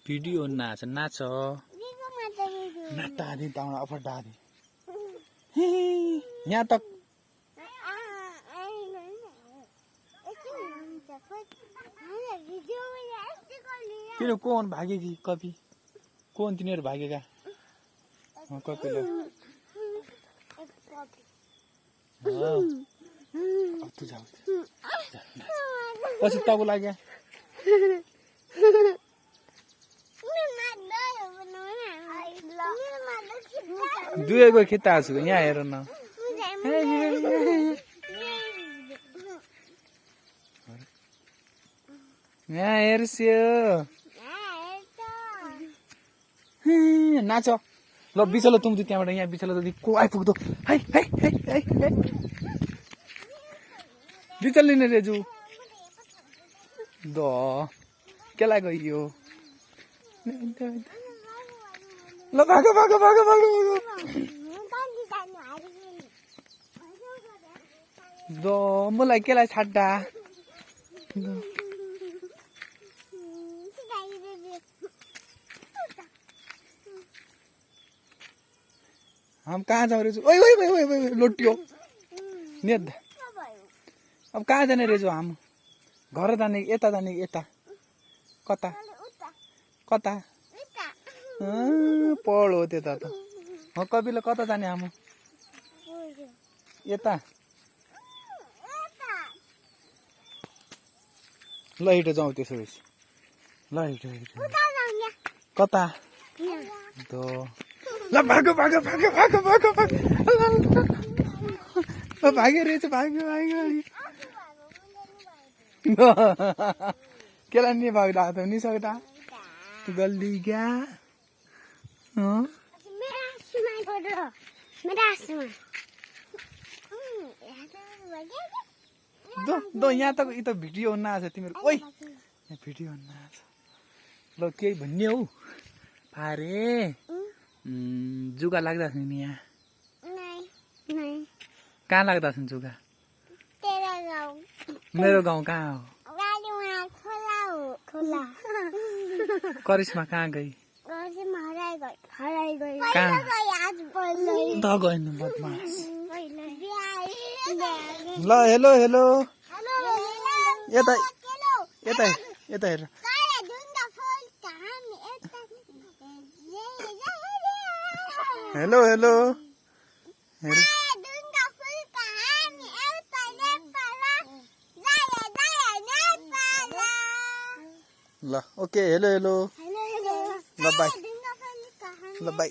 video नाच नाच नाता आदि ताउन अफर दादी यहाँ तक किन कौन भागेगी कपी कौन तिनीहरु भागेगा कपीले तू जाऊ पछि तब लाग्यो दुईको खिता छु यहाँ हेर न यहाँ हेर्स्यो नाच ल बिचलो तुम त्यहाँबाट यहाँ बिचलो त को आइपुग्दो है है है है बिचल लिने रेजु द केलाई गयो ल भागो भागो भागो भागो द मलाई केलाई छाड्दा हम कहाँ जाऊ रेजु ओइ ओइ ओइ ओइ लोटियो नेद अब कहाँ जाने रेजु हम घर जाने यता जाने यता कता कता पढो त्यता त कपिल कता जाने हम यता ल हिँड जाउँ त्यसो भए ल हिँड कता त ल भागो भागो भागो भागो भागो भागो भाग्यो रहेछ भाग्यो भाग्यो केलाई नि भाग्दा त नि सक्दा गल्दी क्या दो यहाँ त इ त भिडियो नाच तिमीहरु ओइ यहाँ भिडियो नाच ल केही भन्ने हौ पारे जुगा लाग्दा छ नि यहाँ कहाँ लाग्दा छ जुगा मेरो गाउँ कहाँ हो करिश्मा कहाँ गई कहाँ त गएन बदमास ल हेलो हेलो यता यता यता हेर हेलो हेलो हेलो ल ओके हेलो हेलो ल बाई ल बाई